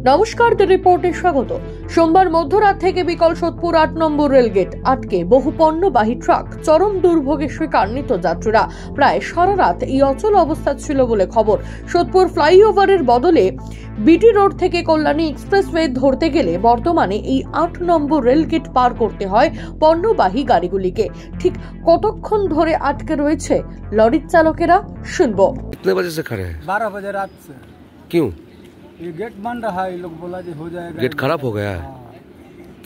নমস্কার, দ্য রিপোর্টে স্বাগত। সোমবার মধ্যরাত থেকে বিকল সোদপুর ৮ নম্বর রেলগেট আটকে বহু পণ্যবাহী ট্রাক, চরম দুর্ভোগের শিকার নিত্যযাত্রীরা। প্রায় সারা রাত এই অচল অবস্থা ছিল বলে খবর। সোদপুর ফ্লাইওভারের বদলে বিটি রোড থেকে কল্যাণী এক্সপ্রেসওয়ে ধরতে গেলে বর্তমানে এই ৮ নম্বর রেলগেট পার করতে হয় পণ্যবাহী গাড়িগুলিকে। ঠিক কতক্ষণ ধরে আটকে রয়েছে লরির চালকেরা, শুনবো। कितने बजे से खड़े हैं? 12 बजे रात से। क्यों? ये गेट बन रहा है, ये लोग बोला जी हो जाएगा। गेट खराब हो गया है? हाँ।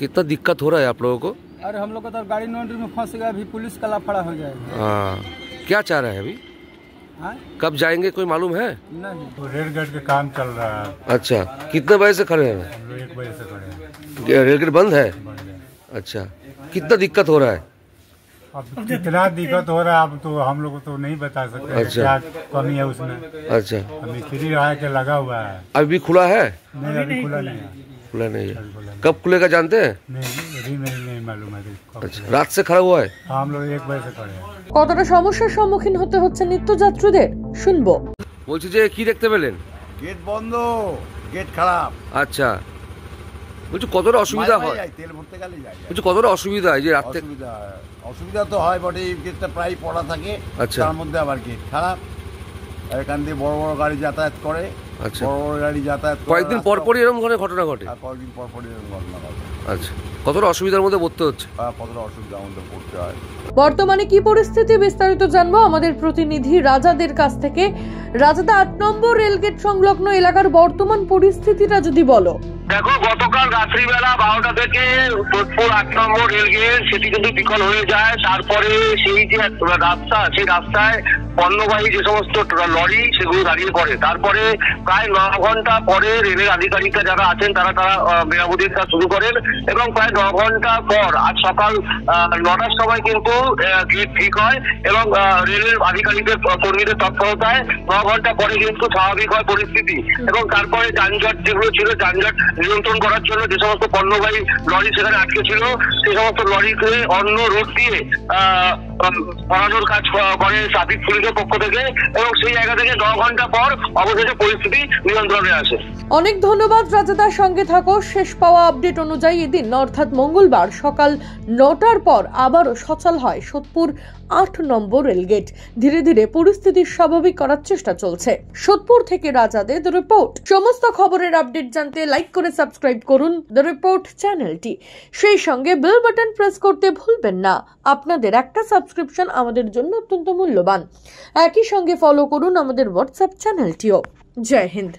कितना दिक्कत हो रहा है आप लोगों को? अरे हम लोग का तो गाड़ी नोटरी में फंस गया, अभी पुलिस का लाफड़ा हो जाएगा। हाँ, क्या चाह रहे हैं अभी? हाँ? कब जाएंगे कोई मालूम है? नहीं, तो रेलगेट का काम चल रहा है। अच्छा, कितने बजे से खड़े हैं? हम लोग 1 बजे से खड़े हैं। रेलगेट बंद है? बंद है। अच्छा, कितना दिक्कत हो रहा है? अब कितना दिक्कत हो रहा है अब तो हम लोग को तो नहीं बता सकते। अच्छा। क्या कमी है उसमें? अच्छा, मिस्त्री रहा के लगा हुआ है। अभी भी खुला है? नहीं, अभी खुला नहीं है। खुला नहीं है। अभी खुला नहीं। कब खुलेगा जानते हैं? नहीं, अभी नहीं मालूम है कब अच्छा, खुलेगा। रात से खड़ा हुआ है? हाँ, हम लोग 1 बजे से खड़े हैं। কতটা সমস্যার সম্মুখীন হতে হচ্ছে নিত্যযাত্রীদের, শুনবো। বলছি যে কি দেখতে পেলেন? গেট বন্ধ, গেট খারাপ। আচ্ছা, বলছি কতটা অসুবিধা হয়? তেল ভরতে গেলে যায়। বলছি কতটা অসুবিধা হয় যে রাত থেকে? অসুবিধা তো হয় বটে, এই গেটটা প্রায় পড়া থাকে। আচ্ছা। তার মধ্যে আবার গেট খারাপ, এখান দিয়ে বড় বড় গাড়ি যাতায়াত করে। আচ্ছা, বড় বড় গাড়ি যাতায়াত করে। কয়েকদিন পর পরই এরকম ধরনের ঘটনা ঘটে? আর কয়েকদিন পর পরই এরকম ঘটনা ঘটে। আচ্ছা, কতটা অসুবিধার মধ্যে পড়তে হচ্ছে? কতটা অসুবিধার মধ্যে পড়তে হয়। বর্তমানে কি পরিস্থিতি বিস্তারিত জানবো আমাদের প্রতিনিধি রাজাদের কাছ থেকে। রাজাদা, ৮ নম্বর রেলগেট সংলগ্ন এলাকার বর্তমান পরিস্থিতিটা যদি বলো। দেখো, গতকাল রাত্রিবেলা 12টা থেকে সোদপুর ৮ নম্বর রেলগেট সেটি কিন্তু বিকল হয়ে যায়। তারপরে সেই যে রাস্তা, সেই রাস্তায় পণ্যবাহী যে সমস্ত লরি সেগুলো দাঁড়িয়ে পড়ে। তারপরে প্রায় 9 ঘন্টা পরে রেলের আধিকারিকরা যারা আছেন তারা মেরামতির কাজ শুরু করেন এবং প্রায় 9 ঘন্টা পর আজ সকাল 9টার সময় কিন্তু গেট ঠিক হয় এবং রেলের আধিকারিকদের কর্মীদের তৎপরতায় 9 ঘন্টা পরে কিন্তু স্বাভাবিক হয় পরিস্থিতি। এবং তারপরে যানজট যেগুলো ছিল, যানজট নিয়ন্ত্রণ করার জন্য যে সমস্ত পণ্যবাহী লরি সেখানে আটকে ছিল সেই সমস্ত লরিকে অন্য রুট দিয়ে সরানোর কাজ করে ট্রাফিক পুলিশের পক্ষ থেকে এবং সেই জায়গা থেকে 9 ঘন্টা পর অবশেষে পরিস্থিতি নিয়ন্ত্রণে আসে। অনেক ধন্যবাদ রাজাদার, সঙ্গে থাকো। শেষ পাওয়া আপডেট অনুযায়ী এদিন অর্থাৎ মঙ্গলবার সকাল 9টার পর আবারও সচল হয় সোদপুর ৮ নম্বর রেলগেট। ধীরে ধীরে পরিস্থিতি স্বাভাবিক করার চেষ্টা চলছে। সোদপুর থেকে রাজাদের দ্য রিপোর্ট। সমস্ত খবরের আপডেট জানতে লাইক করে সাবস্ক্রাইব করুন দ্য রিপোর্ট চ্যানেলটি। সেই সঙ্গে বেল বাটন প্রেস করতে ভুলবেন না। আপনাদের একটা সাবস্ক্রিপশন আমাদের জন্য অত্যন্ত মূল্যবান। একই সঙ্গে ফলো করুন আমাদের হোয়াটসঅ্যাপ চ্যানেলটিও। জয় হিন্দ।